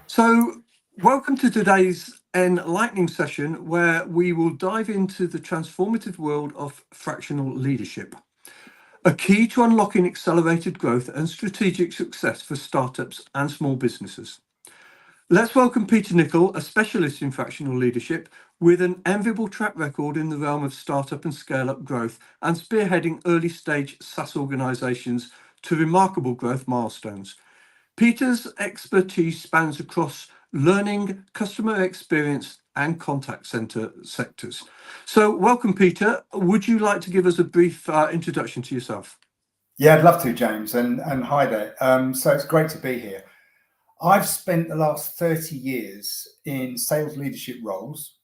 So, welcome to today's enlightening session where we will dive into the transformative world of fractional leadership, a key to unlocking accelerated growth and strategic success for startups and small businesses. Let's welcome Peter Nicol, a specialist in fractional leadership with an enviable track record in the realm of startup and scale-up growth and spearheading early-stage SaaS organizations to remarkable growth milestones. Peter's expertise spans across learning, customer experience, and contact center sectors. So, welcome, Peter. Would you like to give us a brief introduction to yourself? Yeah, I'd love to, James, and hi there. So it's great to be here. I've spent the last 30 years in sales leadership roles.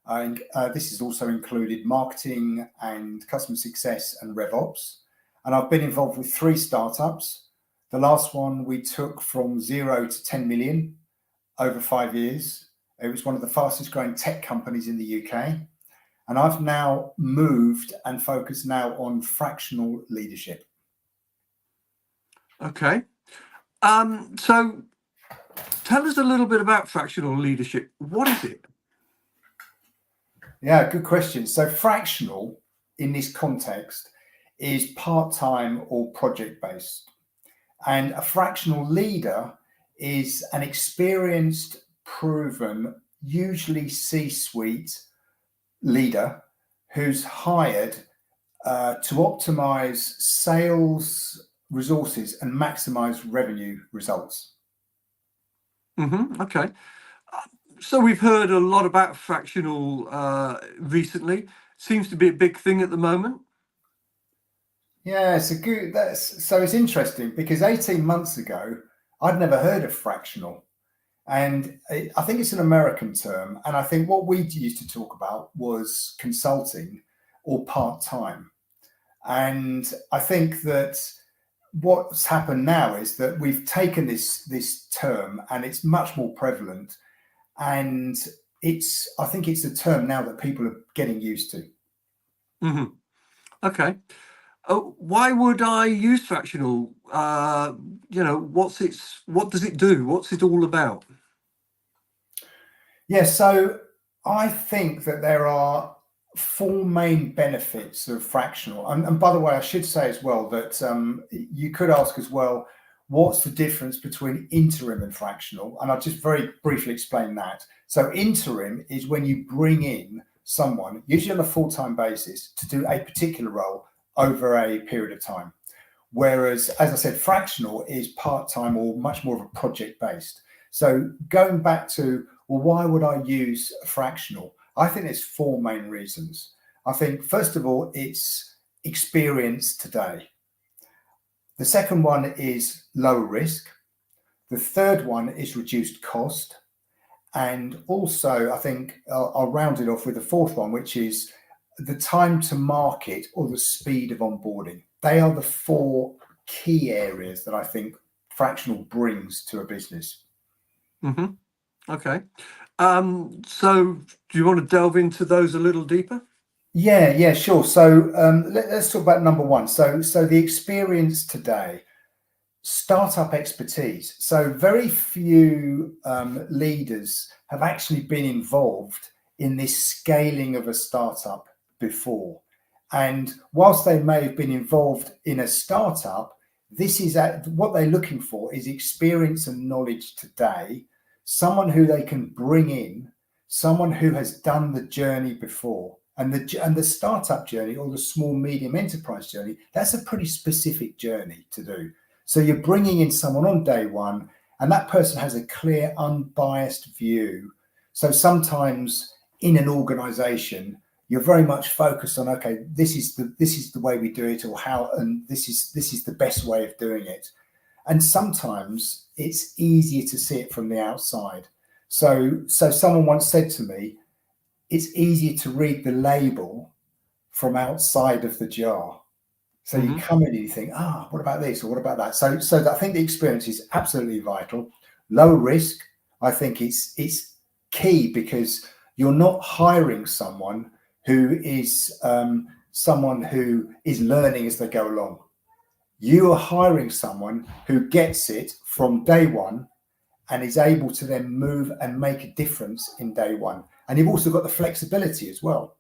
And this has also included marketing and customer success and RevOps. And I've been involved with 3 startups. The last one we took from 0 to 10 million over 5 years. It was one of the fastest growing tech companies in the UK. And I've now moved and focused now on fractional leadership. Okay. So tell us a little bit about fractional leadership. What is it? Yeah, good question. So fractional in this context is part-time or project-based. And a fractional leader is an experienced, proven, usually C-suite leader who's hired to optimize sales resources and maximize revenue results. Okay. So we've heard a lot about fractional recently. Seems to be a big thing at the moment. Yeah, so it's interesting because 18 months ago, I'd never heard of fractional. And I think it's an American term. And I think what we used to talk about was consulting or part-time. And I think that what's happened now is that we've taken this term and it's much more prevalent. And I think it's a term now that people are getting used to. Mm-hmm. Okay. Why would I use fractional? What does it do? What's it all about? Yeah, so I think that there are 4 main benefits of fractional. And by the way, I should say as well that you could ask as well, what's the difference between interim and fractional? And I'll just very briefly explain that. So interim is when you bring in someone, usually on a full-time basis, to do a particular role over a period of time. Whereas, as I said, fractional is part-time or much more of a project-based. So going back to, well, why would I use fractional? I think there's 4 main reasons. I think, first of all, it's experience today. The second one is lower risk. The third one is reduced cost. And also, I think I'll round it off with the 4th one, which is the time to market or the speed of onboarding. They are the 4 key areas that I think fractional brings to a business. Mm-hmm. Okay. So do you want to delve into those a little deeper? Yeah, sure. So let's talk about number 1. So the experience today, startup expertise. So very few leaders have actually been involved in this scaling of a startup before. And whilst they may have been involved in a startup, this is what they're looking for is experience and knowledge today, someone who they can bring in, someone who has done the journey before. And the startup journey or the small medium enterprise journey, that's a pretty specific journey to do. So you're bringing in someone on day one, and that person has a clear, unbiased view. So sometimes in an organization, you're very much focused on, okay, this is the way we do it, or how, and this is the best way of doing it. And sometimes it's easier to see it from the outside. So someone once said to me, it's easier to read the label from outside of the jar. So you come in and you think, what about this or what about that? So I think the experience is absolutely vital. Low risk, I think it's key because you're not hiring someone who is learning as they go along. You are hiring someone who gets it from day one and is able to then move and make a difference in day one. And you've also got the flexibility as well.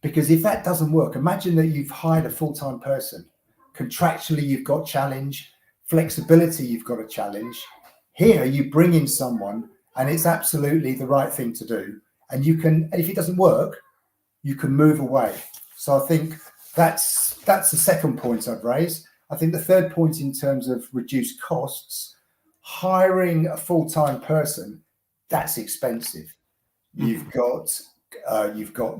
Because if that doesn't work, imagine that you've hired a full-time person. Contractually, you've got challenge. Flexibility, you've got a challenge. Here, you bring in someone, and it's absolutely the right thing to do. And you can, if it doesn't work, you can move away. So I think that's the second point I'd raise. I think the third point in terms of reduced costs, hiring a full-time person, that's expensive. You've got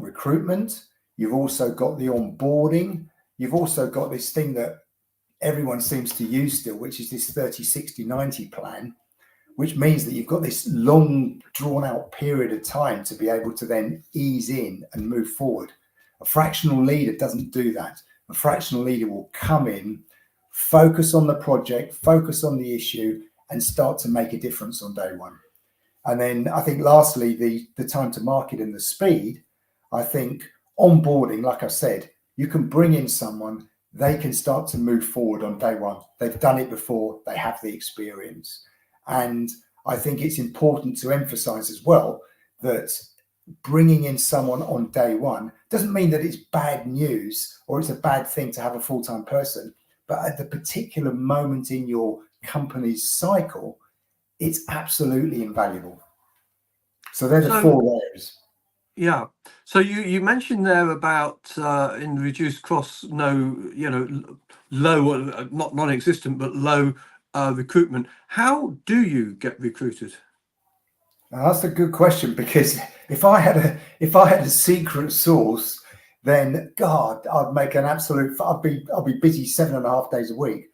recruitment. You've also got the onboarding. You've also got this thing that everyone seems to use still, which is this 30, 60, 90 plan, which means that you've got this long drawn out period of time to be able to then ease in and move forward. A fractional leader doesn't do that. A fractional leader will come in, focus on the project, focus on the issue, and start to make a difference on day one. And then I think lastly, the time to market and the speed, I think onboarding, like I said, you can bring in someone, they can start to move forward on day one. They've done it before, they have the experience. And I think it's important to emphasize as well that bringing in someone on day one doesn't mean that it's bad news or it's a bad thing to have a full-time person, but at the particular moment in your company's cycle, it's absolutely invaluable. So they're the four areas. Yeah. So you mentioned there about in reduced costs, low, not non-existent, but low recruitment. How do you get recruited? Now, that's a good question, because if I had a secret sauce, then God, I'd make an absolute. I'd be busy 7.5 days a week.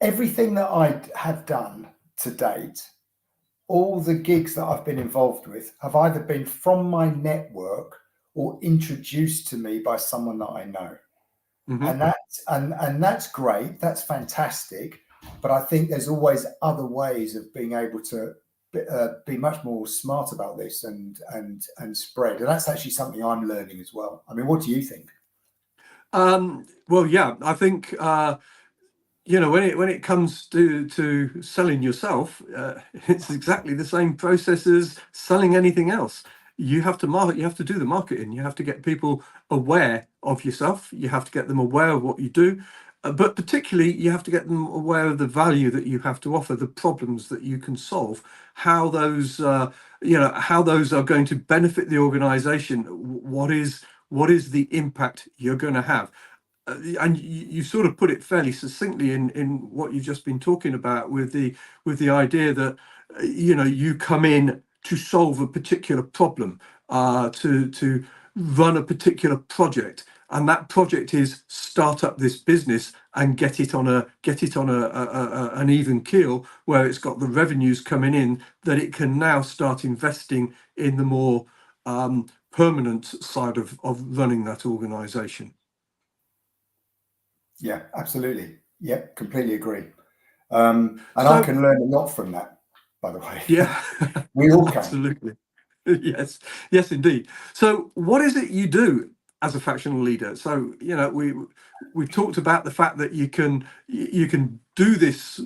Everything that I have done to date, all the gigs that I've been involved with have either been from my network or introduced to me by someone that I know. And that's great. That's fantastic. But I think there's always other ways of being able to be much more smart about this and spread. And that's actually something I'm learning as well. I mean, what do you think? Well, yeah, I think when it comes to selling yourself, it's exactly the same process as selling anything else. You have to market, you have to do the marketing, you have to get people aware of yourself, you have to get them aware of what you do, but particularly you have to get them aware of the value that you have to offer, the problems that you can solve, how those how those are going to benefit the organization, what is the impact you're going to have. And you sort of put it fairly succinctly in what you've just been talking about with the idea that you come in to solve a particular problem, to run a particular project, and that project is start up this business and get it on an even keel where it's got the revenues coming in that it can now start investing in the more permanent side of running that organization. Yeah, absolutely. Yeah, completely agree. I can learn a lot from that, by the way. Yeah, we all can. Absolutely. Yes, indeed. So what is it you do as a fractional leader? So, we've talked about the fact that you can do this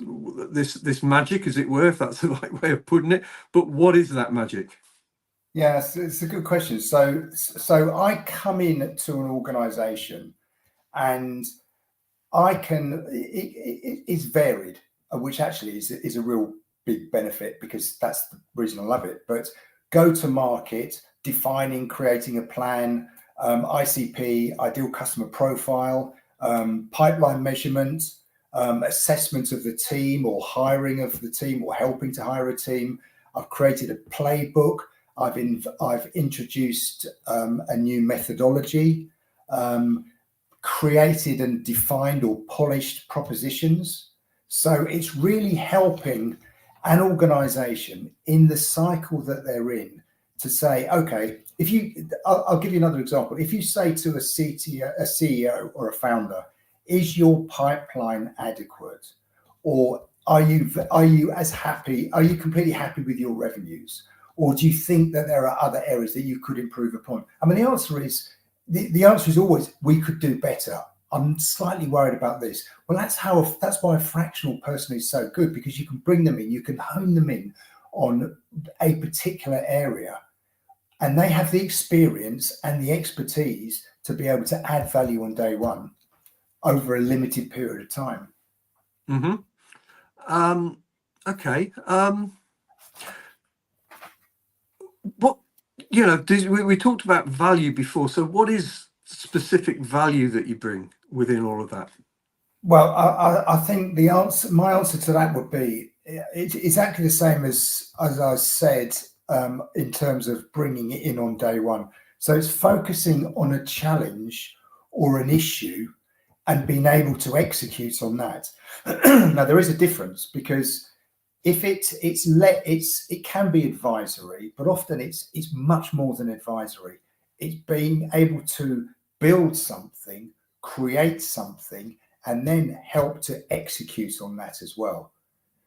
magic, as it were, if that's the right way of putting it. But what is that magic? Yes, it's a good question. So I come in to an organization and it's varied, which actually is a real big benefit, because that's the reason I love it. But go to market, defining, creating a plan, ICP, ideal customer profile, pipeline measurement, assessment of the team or hiring of the team or helping to hire a team. I've created a playbook. I've introduced a new methodology, created and defined or polished propositions. So it's really helping an organization in the cycle that they're in to say, okay, I'll give you another example. If you say to a CEO or a founder, is your pipeline adequate? Or are you as happy? Are you completely happy with your revenues? Or do you think that there are other areas that you could improve upon? I mean, the answer is always, we could do better. I'm slightly worried about this. Well, that's why a fractional person is so good, because you can bring them in, you can hone them in on a particular area, and they have the experience and the expertise to be able to add value on day one over a limited period of time. Okay. What, we talked about value before. So what is specific value that you bring within all of that? Well, I think my answer to that would be it's exactly the same as I said, in terms of bringing it in on day one. So it's focusing on a challenge or an issue and being able to execute on that. Now, there is a difference, because if it can be advisory, but often it's much more than advisory. It's being able to build something, create something, and then help to execute on that as well.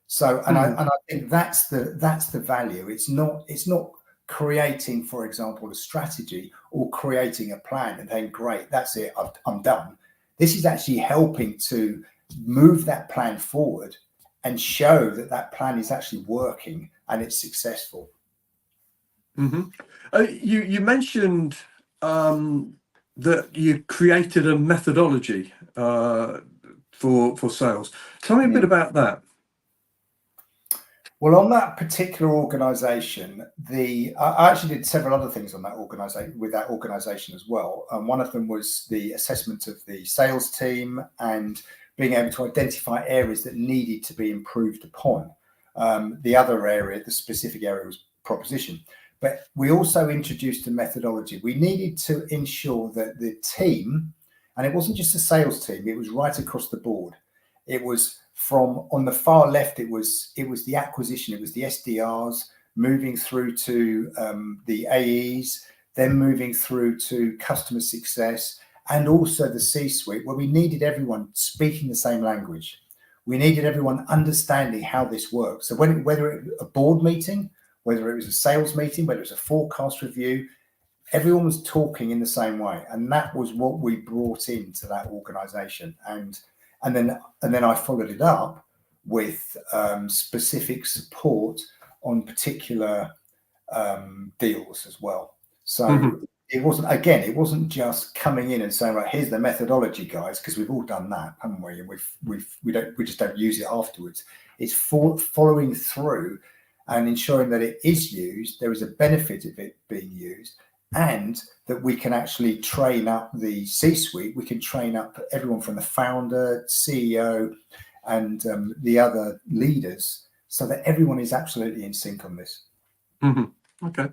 So, and I think that's the value. It's not creating, for example, a strategy or creating a plan and then great, that's it, I'm done. This is actually helping to move that plan forward and show that that plan is actually working and it's successful. You mentioned that you created a methodology for sales. Tell me a bit about that. Well, on that particular organisation, I actually did several other things on that organisation as well. And one of them was the assessment of the sales team and being able to identify areas that needed to be improved upon. The other area, the specific area, was proposition. But we also introduced a methodology. We needed to ensure that the team, and it wasn't just a sales team, it was right across the board. It was from on the far left, it was the acquisition, it was the SDRs moving through to the AEs, then moving through to customer success, and also the C-suite, where we needed everyone speaking the same language. We needed everyone understanding how this works. So whether it was a board meeting, whether it was a sales meeting, whether it was a forecast review, everyone was talking in the same way. And that was what we brought into that organization. And then I followed it up with specific support on particular deals as well. So it wasn't just coming in and saying, right, here's the methodology, guys, because we've all done that, haven't we? And we just don't use it afterwards. It's following through and ensuring that it is used, there is a benefit of it being used, and that we can actually train up the C-suite. We can train up everyone from the founder, CEO, and the other leaders, so that everyone is absolutely in sync on this. Okay.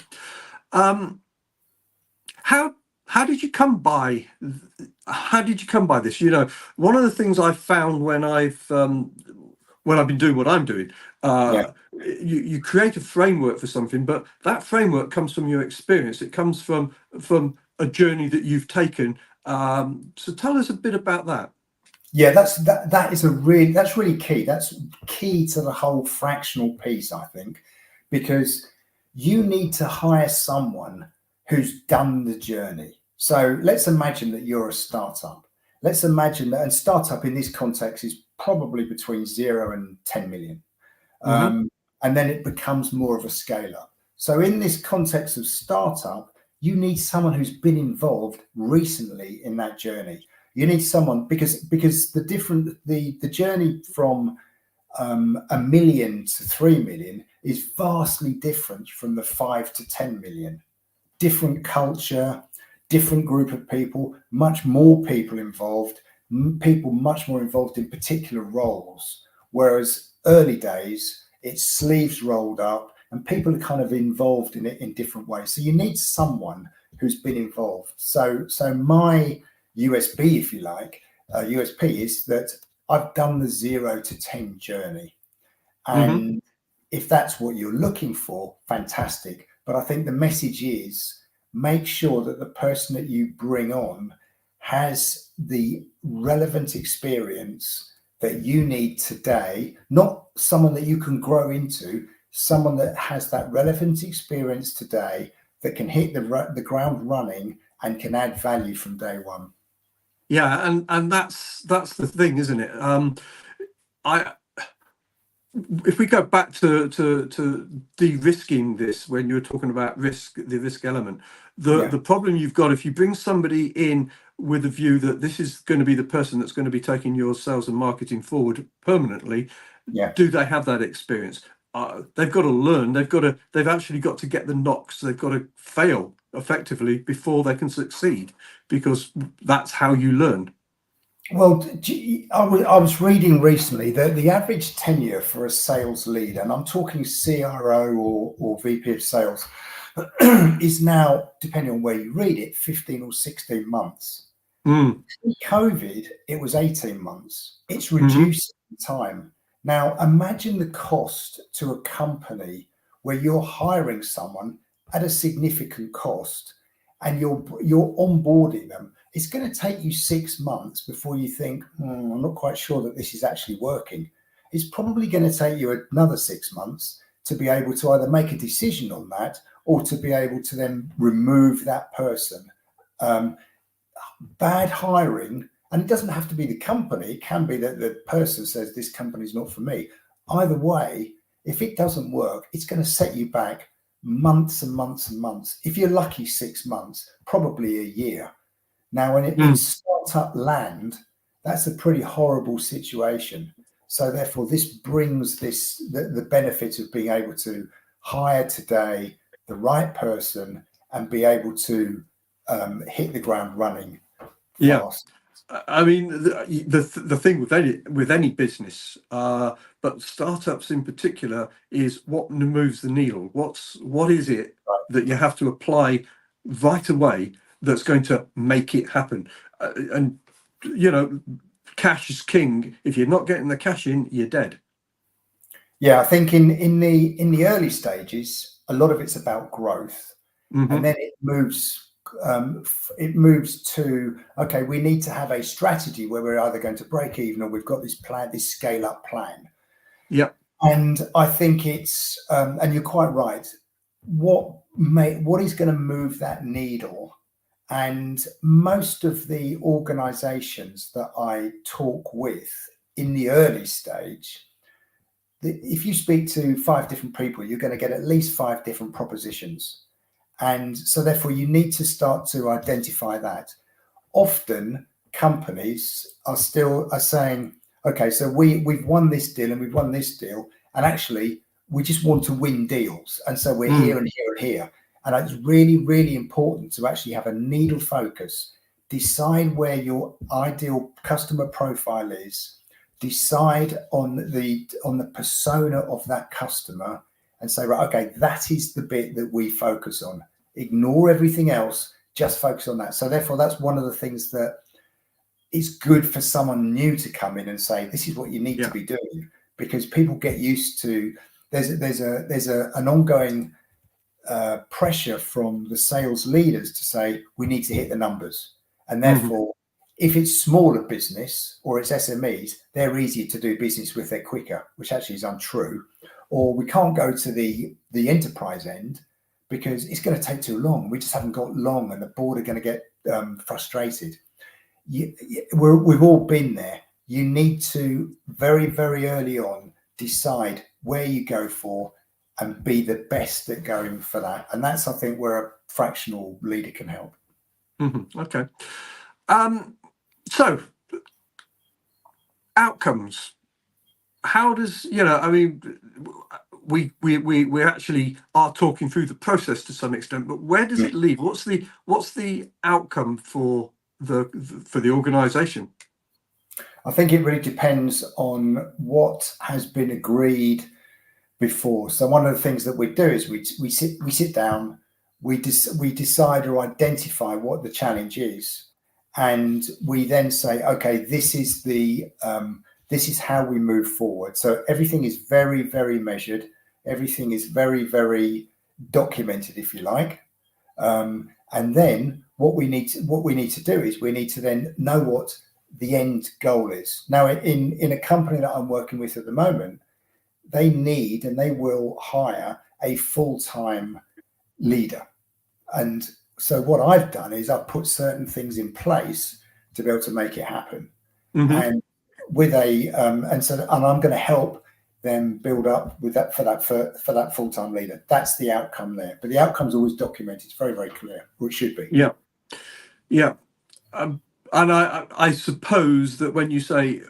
How did you come by this? One of the things I've found when I've been doing what I'm doing, you create a framework for something, but that framework comes from your experience. It comes from a journey that you've taken. So tell us a bit about that. Yeah, that's really key. That's key to the whole fractional piece, I think, because you need to hire someone who's done the journey. So let's imagine that you're a startup. Let's imagine that, and startup in this context is probably between 0 and 10 million. And then it becomes more of a scale up. So in this context of startup, you need someone who's been involved recently in that journey. You need someone because the journey from 1 million to 3 million is vastly different from the 5 to 10 million. Different culture, different group of people, much more people involved, people much more involved in particular roles. Whereas early days, it's sleeves rolled up and people are kind of involved in it in different ways. So you need someone who's been involved. So my USP, if you like, USP is that I've done the 0 to 10 journey. And if that's what you're looking for, fantastic. But I think the message is make sure that the person that you bring on has the relevant experience that you need today, not someone that you can grow into, someone that has that relevant experience today that can hit the ground running and can add value from day one. Yeah, and that's the thing, isn't it? I If we go back to de-risking this, when you're talking about risk, the risk element, the problem you've got if you bring somebody in with a view that this is going to be the person that's going to be taking your sales and marketing forward permanently, Yeah. do they have that experience? They've got to learn. They've actually got to get the knocks. They've got to fail effectively before they can succeed, because that's how you learn. Well, I was reading recently that the average tenure for a sales leader, and I'm talking CRO or VP of sales, is now, depending on where you read it, 15 or 16 months. Mm. In COVID, it was 18 months. It's Mm-hmm. reduced time. Now, imagine the cost to a company where you're hiring someone at a significant cost and you're onboarding them. It's going to take you 6 months before you think, I'm not quite sure that this is actually working. It's probably going to take you another 6 months to be able to either make a decision on that or to be able to then remove that person. Bad hiring, and it doesn't have to be the company, it can be that the person says this company's not for me. Either way, if it doesn't work, it's going to set you back months and months and months. If you're lucky, 6 months, probably a year. Now, when in startup land, that's a pretty horrible situation. So therefore, this brings the benefit of being able to hire today the right person and be able to hit the ground running fast. Yeah, I mean the thing with any business, but startups in particular, is what moves the needle. What is it that you have to apply right away that's going to make it happen? And cash is king. If you're not getting the cash in, you're dead. Yeah, I think in the early stages, a lot of it's about growth, and then it moves to, okay, we need to have a strategy where we're either going to break even or we've got this plan, this scale up plan. Yeah. And I think it's and you're quite right. What is going to move that needle? And most of the organizations that I talk with in the early stage, if you speak to 5 different people, you're going to get at least 5 different propositions. And so therefore you need to start to identify that. Often companies are saying, okay, so we've won this deal and we've won this deal, and actually we just want to win deals. And so we're here and here and here. And it's really, really important to actually have a needle focus, decide where your ideal customer profile is, decide on the persona of that customer, and say, right, okay, that is the bit that we focus on. Ignore everything else, just focus on that. So therefore, that's one of the things that is good for someone new to come in and say, this is what you need to be doing, because people get used to, there's an ongoing pressure from the sales leaders to say, we need to hit the numbers. And therefore, if it's smaller business or it's SMEs, they're easier to do business with, they're quicker, which actually is untrue. Or we can't go to the enterprise end because it's going to take too long. We just haven't got long, and the board are going to get frustrated. We've all been there. You need to very, very early on decide where you go for and be the best at going for that. And that's, I think, where a fractional leader can help. Okay. So outcomes. How does, I mean, we actually are talking through the process to some extent, but where does it lead? What's the outcome for the organization? I think it really depends on what has been agreed before. So one of the things that we do is we sit down, we decide or identify what the challenge is, and we then say, okay, this is how we move forward. So everything is very, very measured. Everything is very, very documented, if you like. And then what we need to do is we need to then know what the end goal is. Now, in a company that I'm working with at the moment, they need and they will hire a full-time leader. And so what I've done is I've put certain things in place to be able to make it happen. Mm-hmm. And with and I'm going to help them build up with that for that full-time leader. That's the outcome there. But the outcome's always documented. It's very, very clear, or it should be. Yeah. Yeah. And I suppose that when you say,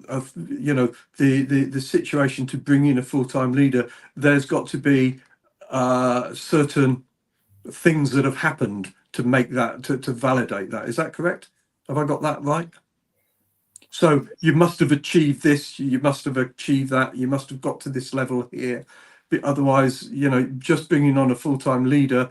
the situation to bring in a full-time leader, there's got to be certain things that have happened to make that, to validate that. Is that correct? Have I got that right? So you must have achieved this, you must have achieved that, you must have got to this level here. But otherwise, just bringing on a full-time leader,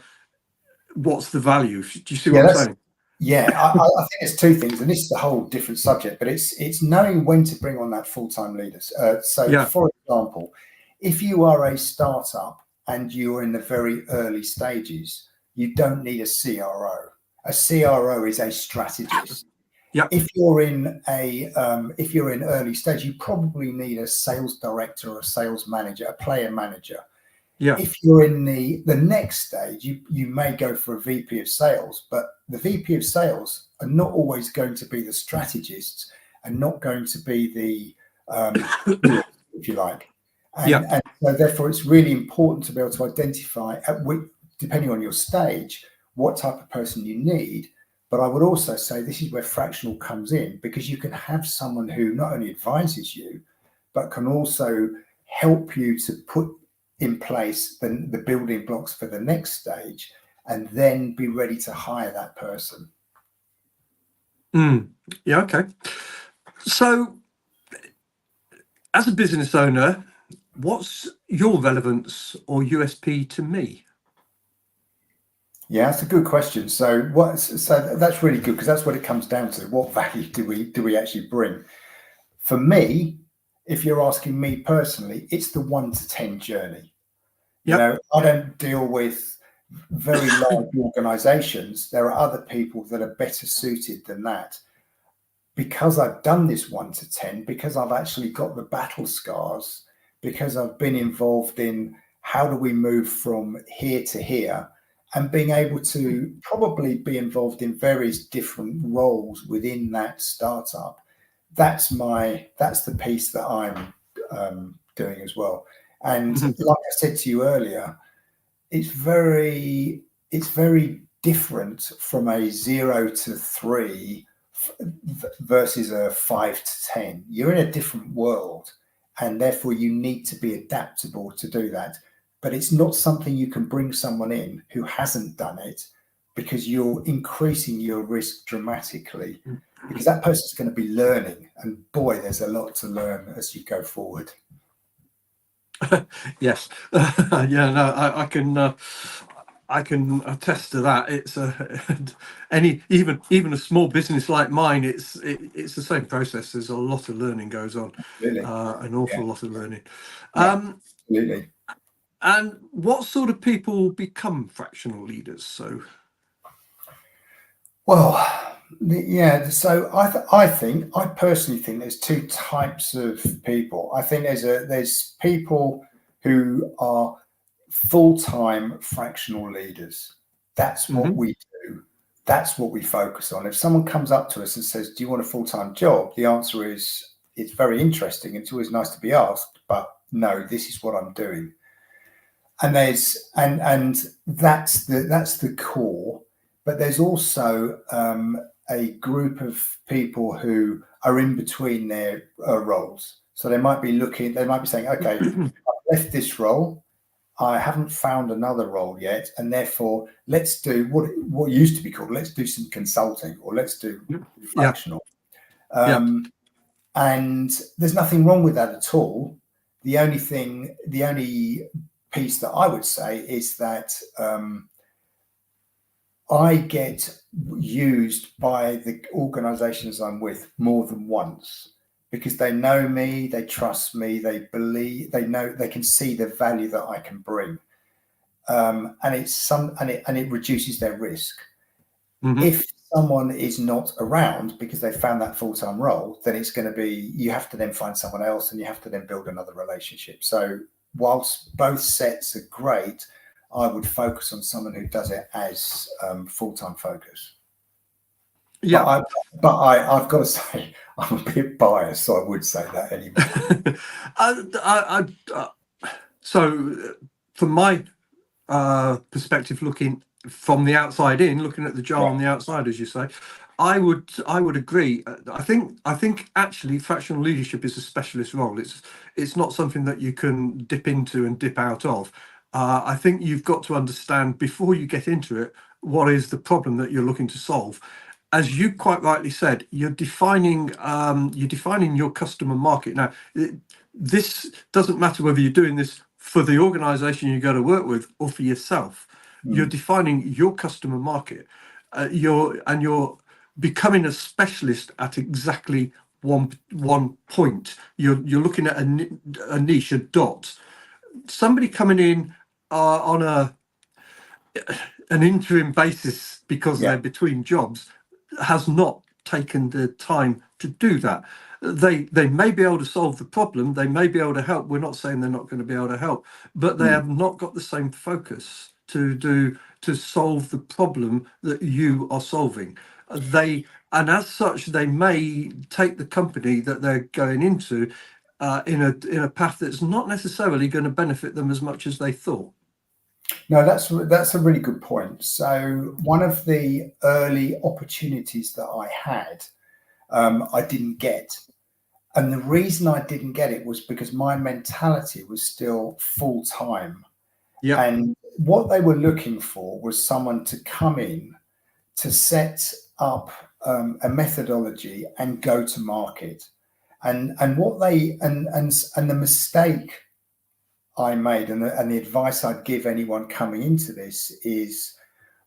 what's the value? Do you see what I'm saying? Yeah, I think it's two things, and this is a whole different subject, but it's knowing when to bring on that full-time leader. For example, if you are a startup and you're in the very early stages, you don't need a CRO. A CRO is a strategist. Yeah. If you're in early stage, you probably need a sales director or a sales manager, a player manager. Yeah. If you're in the next stage, you may go for a VP of sales, but the VP of sales are not always going to be the strategists and not going to be the, if you like. And so therefore, it's really important to be able to identify, depending on your stage, what type of person you need. But I would also say this is where Fractional comes in, because you can have someone who not only advises you, but can also help you to put in place the building blocks for the next stage, and then be ready to hire that person. Yeah, okay. So as a business owner, what's your relevance or USP to me? Yeah, that's a good question. So that's really good, because that's what it comes down to. What value do we actually bring? For me, if you're asking me personally, it's the 1 to 10 journey. I don't deal with very large organizations. There are other people that are better suited than that. Because I've done this 1 to 10, because I've actually got the battle scars, because I've been involved in how do we move from here to here, and being able to probably be involved in various different roles within that startup. That's the piece that I'm doing as well. And like I said to you earlier, it's very different from a 0 to 3 versus a 5 to 10. You're in a different world, and therefore you need to be adaptable to do that. But it's not something you can bring someone in who hasn't done it, because you're increasing your risk dramatically, because that person's going to be learning, and boy, there's a lot to learn as you go forward. Yes. Yeah, no, I can attest to that. It's even a small business like mine, it's the same process. There's a lot of learning goes on. Really? An awful lot of learning. Absolutely. And what sort of people become fractional leaders? So, well, yeah. So I personally think there's two types of people. I think there's people who are full-time fractional leaders. That's what we do. That's what we focus on. If someone comes up to us and says, "Do you want a full-time job?" the answer is, it's very interesting. It's always nice to be asked, but no, this is what I'm doing. And there's and that's the core. But there's also a group of people who are in between their roles. So they might be saying, "Okay, I've left this role. I haven't found another role yet, and therefore let's do what used to be called, let's do some consulting, or let's do fractional." And there's nothing wrong with that at all. The only piece that I would say is that I get used by the organizations I'm with more than once, because they know me, they trust me, they can see the value that I can bring, and it reduces their risk. If someone is not around because they found that full-time role, then it's going to be, you have to then find someone else, and you have to then build another relationship. So whilst both sets are great, I would focus on someone who does it as full-time focus. Yeah. I've got to say, I'm a bit biased, so I would say that anyway. So from my perspective, looking from the outside in, looking at the jar on the outside, as you say, I would agree. I think actually fractional leadership is a specialist role. It's not something that you can dip into and dip out of. I think you've got to understand before you get into it what is the problem that you're looking to solve. As you quite rightly said, you're defining your customer market. Now, this doesn't matter whether you're doing this for the organization you go to work with or for yourself. You're defining your customer market. You're becoming a specialist at exactly one point. You're looking at a niche, a dot. Somebody coming in on an interim basis because Yeah. they're between jobs has not taken the time to do that. They may be able to solve the problem, they may be able to help. We're not saying they're not going to be able to help, but they have not got the same focus to solve the problem that you are solving. And as such, they may take the company that they're going into in a path that's not necessarily going to benefit them as much as they thought. No, that's a really good point. So one of the early opportunities that I had, I didn't get. And the reason I didn't get it was because my mentality was still full time. Yeah. And what they were looking for was someone to come in to set up a methodology and go to market. And what they and the mistake I made and the advice I'd give anyone coming into this is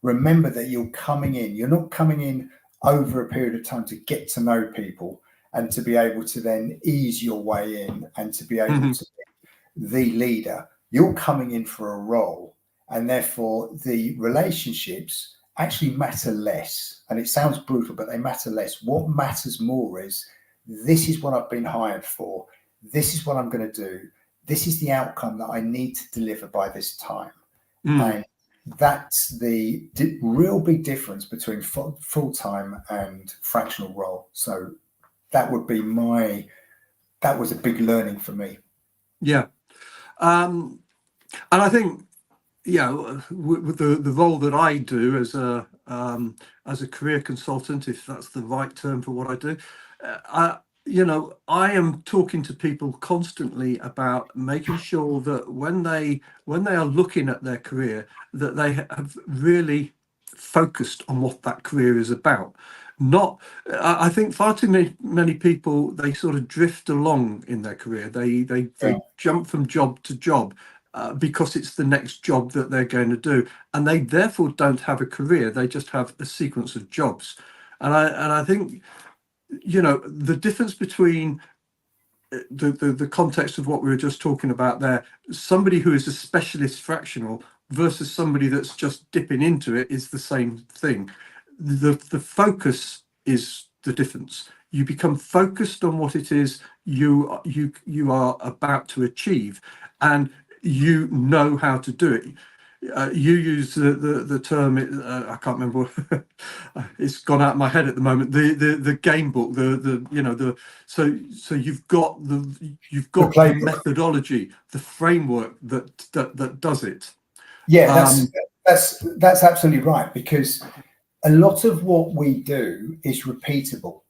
remember that you're coming in. You're not coming in over a period of time to get to know people and to be able to then ease your way in and to be able to be the leader. You're coming in for a role, and therefore the relationships actually matter less. And it sounds brutal, but they matter less. What matters more is this is what I've been hired for. This is what I'm going to do. This is the outcome that I need to deliver by this time. And that's the real big difference between full-time and fractional role. So that would be that was a big learning for me. Yeah. And I think, with the role that I do as a career consultant, if that's the right term for what I do, I am talking to people constantly about making sure that when they are looking at their career, that they have really focused on what that career is about. Not, I think far too many people, they sort of drift along in their career. They jump from job to job. Because it's the next job that they're going to do, and they therefore don't have a career. They just have a sequence of jobs, and I think the difference between the context of what we were just talking about there, somebody who is a specialist fractional versus somebody that's just dipping into it is the same thing. The focus is the difference. You become focused on what it is you are about to achieve, and you know how to do it. You use the term, I can't remember. It's gone out of my head at the moment. The game book. So you've got the methodology, the framework that does it. Yeah, that's absolutely right, because a lot of what we do is repeatable,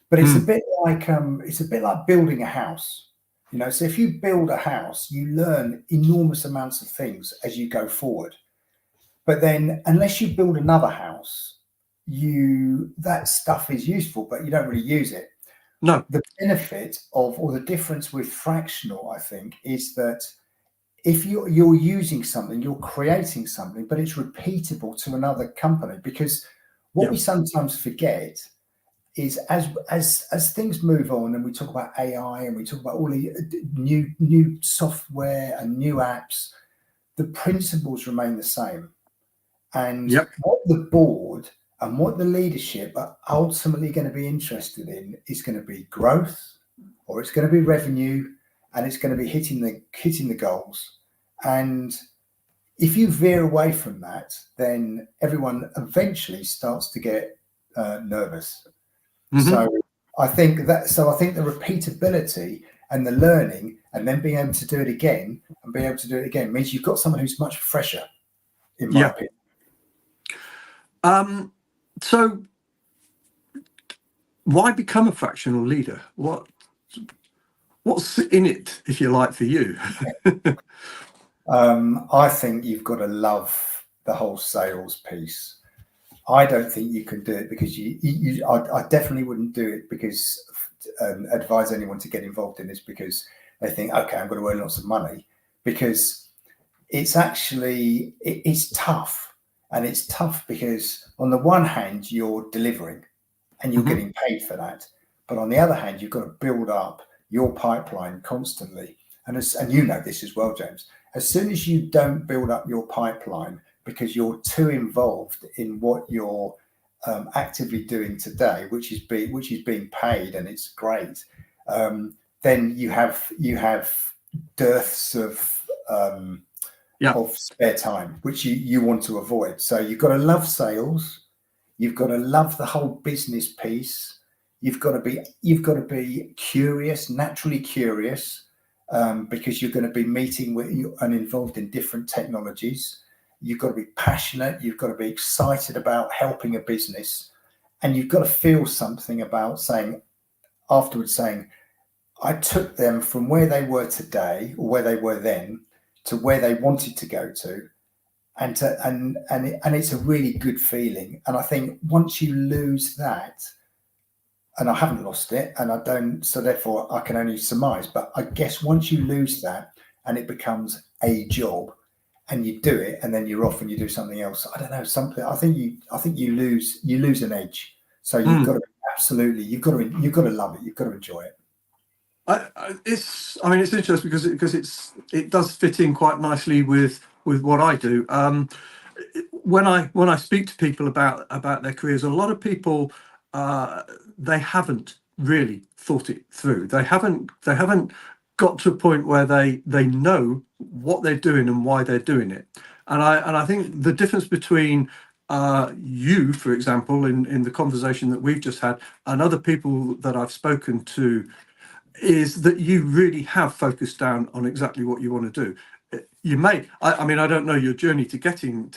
but it's a bit like building a house. So if you build a house, you learn enormous amounts of things as you go forward. But then unless you build another house, that stuff is useful, but you don't really use it. No. The benefit or the difference with fractional, I think, is that if you're using something, you're creating something, but it's repeatable to another company. Because what we sometimes forget is as things move on and we talk about AI and we talk about all the new software and new apps, the principles remain the same. And what the board and what the leadership are ultimately going to be interested in is going to be growth, or it's going to be revenue, and it's going to be hitting the goals. And if you veer away from that, then everyone eventually starts to get nervous. Mhm. So I think the repeatability and the learning and then being able to do it again and being able to do it again means you've got someone who's much fresher, in my Yeah. opinion. So why become a fractional leader? What's in it, if you like, for you? I think you've got to love the whole sales piece. I don't think you can do it because I definitely wouldn't do it because advise anyone to get involved in this because they think, okay, I'm going to earn lots of money, because it's actually it's tough. And it's tough because on the one hand you're delivering and you're getting paid for that, but on the other hand you've got to build up your pipeline constantly. And you know this as well, James. As soon as you don't build up your pipeline because you're too involved in what you're actively doing today, which is being paid, and it's great, then you have dearths of spare time, which you want to avoid. So you've got to love sales, you've got to love the whole business piece, you've got to be curious, naturally curious, because you're going to be meeting with and involved in different technologies. You've got to be passionate, you've got to be excited about helping a business, and you've got to feel something about saying I took them from where they were today or where they were then to where they wanted to go to, and it's a really good feeling. And I think once you lose that, and I haven't lost it, and I don't, so therefore I can only surmise, but I guess once you lose that and it becomes a job and you do it and then you're off and you do something else, I don't know, something, I think you lose an edge. So you've got to absolutely, you've got to love it, you've got to enjoy it. It's interesting because it does fit in quite nicely with what I do. When I speak to people about their careers, a lot of people they haven't really thought it through. They haven't got to a point where they know what they're doing and why they're doing it. And I think the difference between you, for example, in the conversation that we've just had, and other people that I've spoken to, is that you really have focused down on exactly what you want to do. You may, I mean, I don't know your journey to getting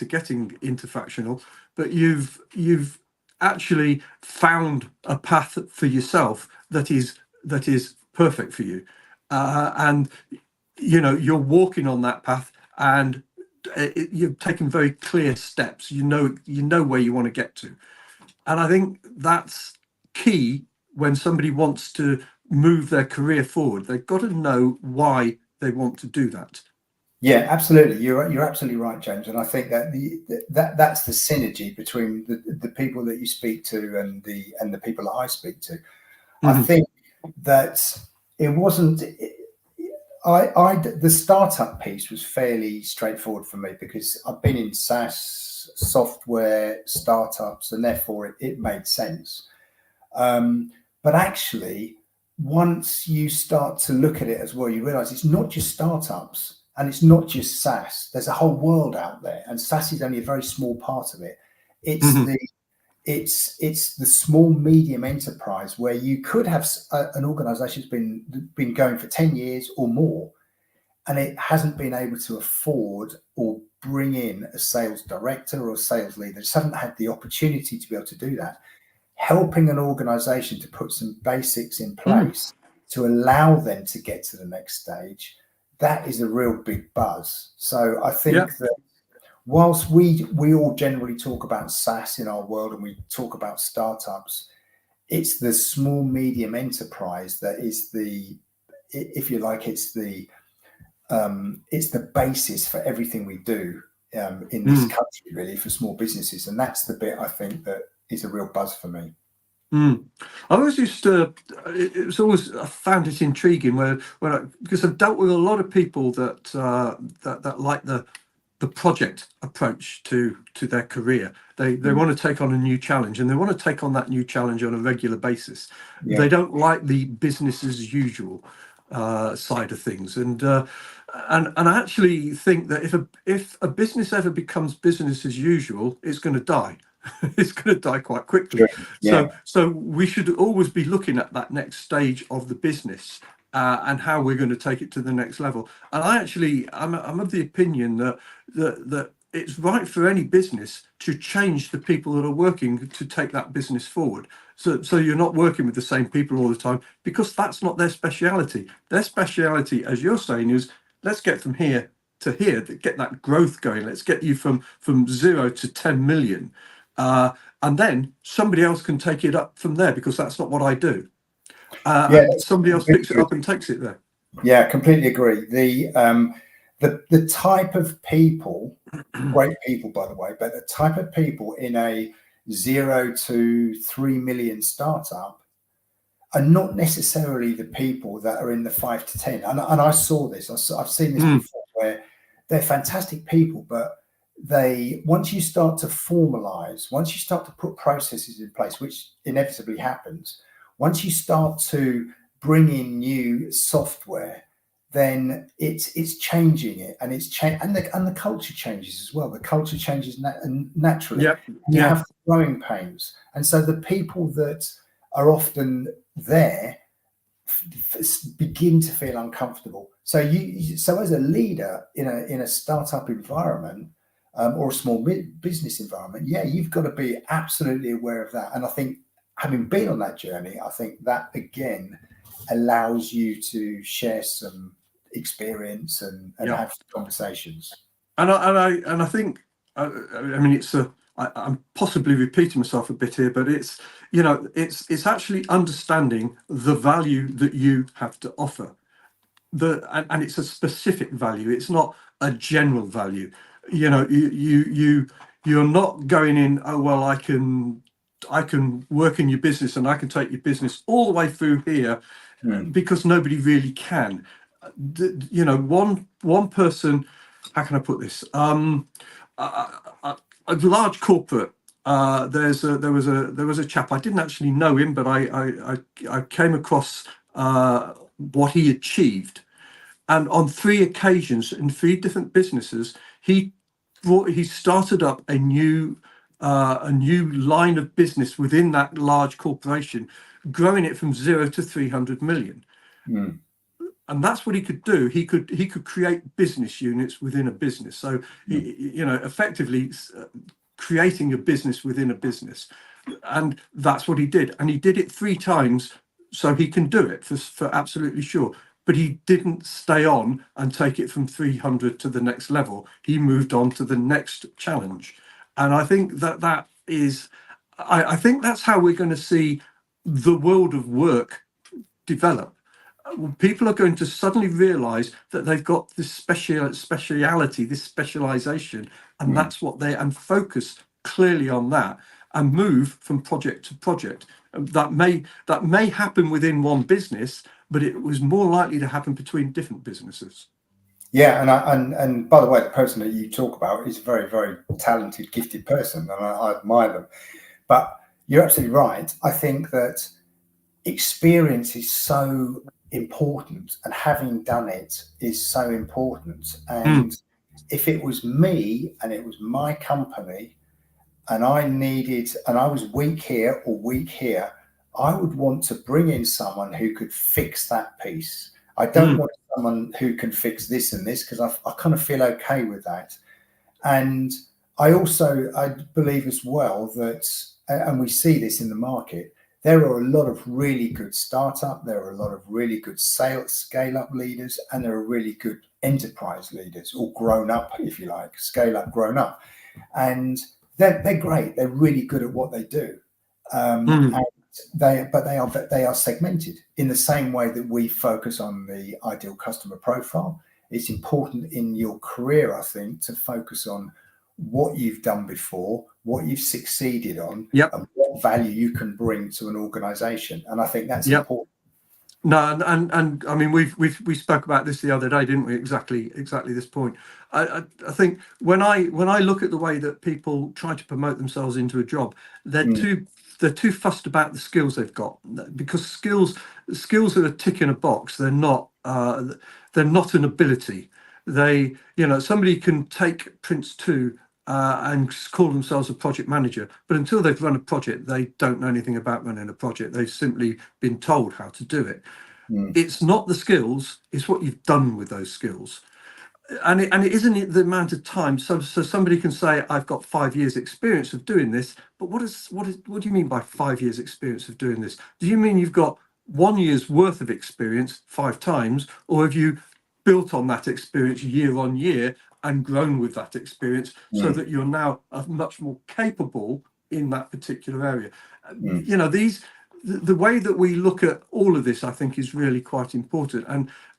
into fractional, but you've actually found a path for yourself that is perfect for you, and you're walking on that path, and you've taken very clear steps. You know where you want to get to, and I think that's key when somebody wants to move their career forward. They've got to know why they want to do that. Yeah, absolutely. You're absolutely right, James. And I think that that's the synergy between the people that you speak to and the people that I speak to. I think that it wasn't. The startup piece was fairly straightforward for me because I've been in SaaS software startups, and therefore it made sense. But actually, once you start to look at it as well, you realize it's not just startups and it's not just SaaS. There's a whole world out there, and SaaS is only a very small part of it. It's the small medium enterprise where you could have an organization that's been going for 10 years or more, and it hasn't been able to afford or bring in a sales director or a sales leader. They just haven't had the opportunity to be able to do that. Helping an organization to put some basics in place to allow them to get to the next stage, that is a real big buzz. So I think that whilst we all generally talk about SaaS in our world and we talk about startups, it's the small medium enterprise that is if you like, it's the basis for everything we do in this country, really, for small businesses. And that's the bit I think that is a real buzz for me. I always used to. I found it intriguing because I've dealt with a lot of people that like the project approach to their career. They want to take on a new challenge, and they want to take on that new challenge on a regular basis. They don't like the business as usual side of things, and I actually think that if a business ever becomes business as usual, it's going to die. it's going to die quite quickly. Sure. Yeah. So we should always be looking at that next stage of the business, and how we're going to take it to the next level. And I'm of the opinion that it's right for any business to change the people that are working to take that business forward. So you're not working with the same people all the time, because that's not their speciality. Their speciality, as you're saying, is let's get from here to here, get that growth going. Let's get you from 0 to 10 million. And then somebody else can take it up from there, because that's not what I do. And somebody else picks it up and takes it there. Yeah, completely agree. The type of people, great people, by the way, but the type of people in a 0 to 3 million startup are not necessarily the people that are in the 5 to 10. And I saw this. I've seen this before, where they're fantastic people, but once you start to formalize, once you start to put processes in place, which inevitably happens, once you start to bring in new software, then it's changing it, and and the culture changes as well. The culture changes naturally. Yep. You have growing pains, and so the people that are often there begin to feel uncomfortable. So as a leader in a startup environment, or a small business environment, you've got to be absolutely aware of that. And I think, having been on that journey, I think that again allows you to share some experience and have conversations. And I think, I mean, I'm possibly repeating myself a bit here, but it's actually understanding the value that you have to offer. And it's a specific value. It's not a general value. You're not going in, oh well, I can work in your business and I can take your business all the way through here, because nobody really can. One person, how can I put this? A large corporate. There was a chap. I didn't actually know him, but I came across what he achieved, and on 3 occasions in 3 different businesses, he started up a new line of business within that large corporation, growing it from 0 to 300 million. And that's what he could do. He could create business units within a business. So effectively creating a business within a business, and that's what he did. And he did it 3 times, so he can do it for absolutely sure. But he didn't stay on and take it from 300 to the next level. He moved on to the next challenge. And I think that is, I think that's how we're going to see the world of work develop. People are going to suddenly realize that they've got this speciality, this specialization, and that's what and focus clearly on that, and move from project to project. That may happen within one business, but it was more likely to happen between different businesses. Yeah, and by the way, the person that you talk about is a very, very talented, gifted person, and I admire them. But you're absolutely right. I think that experience is so important, and having done it is so important. And if it was me and it was my company, and I was weak here or weak here, I would want to bring in someone who could fix that piece. I don't want someone who can fix this and this, because I kind of feel okay with that. And I believe as well that, and we see this in the market, there are a lot of really good startup, there are a lot of really good scale-up leaders, and there are really good enterprise leaders, all grown up, if you like, scale-up, grown up. And they're great. They're really good at what they do. And they are segmented in the same way that we focus on the ideal customer profile. It's important in your career, I think, to focus on what you've done before, what you've succeeded on, and what value you can bring to an organization. And I think that's important. No, and I mean, we spoke about this the other day, didn't we? Exactly this point. I think when I look at the way that people try to promote themselves into a job, they're too fussed about the skills they've got, because skills are a tick in a box. They're not an ability. Somebody can take Prince 2 and call themselves a project manager. But until they've run a project, they don't know anything about running a project. They've simply been told how to do it. It's not the skills, it's what you've done with those skills. And it isn't the amount of time. So somebody can say, I've got 5 years experience of doing this, but what do you mean by 5 years experience of doing this? Do you mean you've got 1 year's worth of experience 5 times, or have you built on that experience year on year and grown with that experience so that you're now much more capable in that particular area? You know, the way that we look at all of this, I think, is really quite important,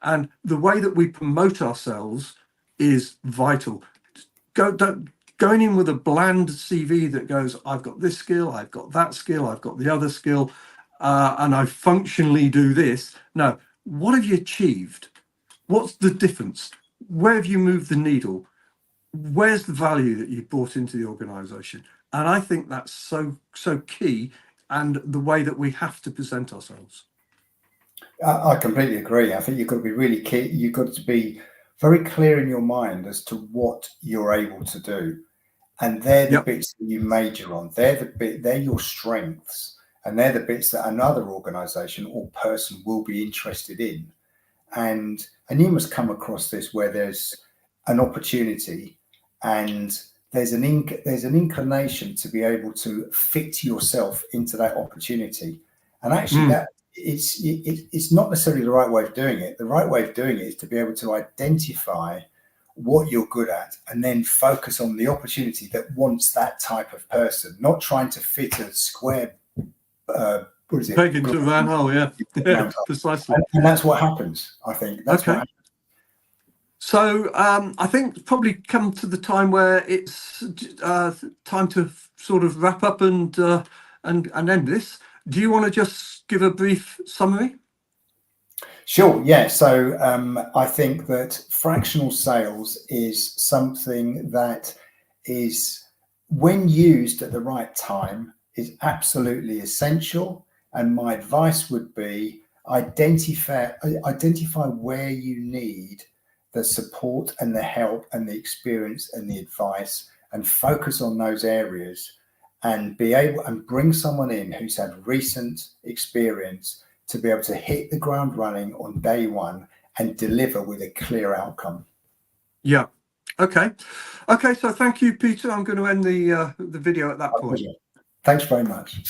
and the way that we promote ourselves is vital. Going in with a bland CV that goes, I've got this skill, I've got that skill, I've got the other skill, and I functionally do this. No, what have you achieved? What's the difference? Where have you moved the needle? Where's the value that you brought into the organization? And I think that's so key, and the way that we have to present ourselves. I completely agree. I think you've got to be really key. You've got to be very clear in your mind as to what you're able to do, and they're the bits that you major on. They're your strengths, and they're the bits that another organization or person will be interested in. And you must come across this where there's an opportunity and there's an inclination to be able to fit yourself into that opportunity. And actually that it's not necessarily the right way of doing it. The right way of doing it is to be able to identify what you're good at and then focus on the opportunity that wants that type of person, not trying to fit a square Peg into a round hole, yeah, precisely. And that's what happens, I think. That's what happens. So I think it's probably come to the time where it's time to sort of wrap up and end this. Do you want to just give a brief summary? Sure, yeah. So I think that fractional sales is something that is, when used at the right time, is absolutely essential. And my advice would be identify where you need the support and the help and the experience and the advice, and focus on those areas, and be able and bring someone in who's had recent experience to be able to hit the ground running on day one and deliver with a clear outcome. Yeah. Okay. So thank you, Peter. I'm going to end the video at that point. Thanks very much.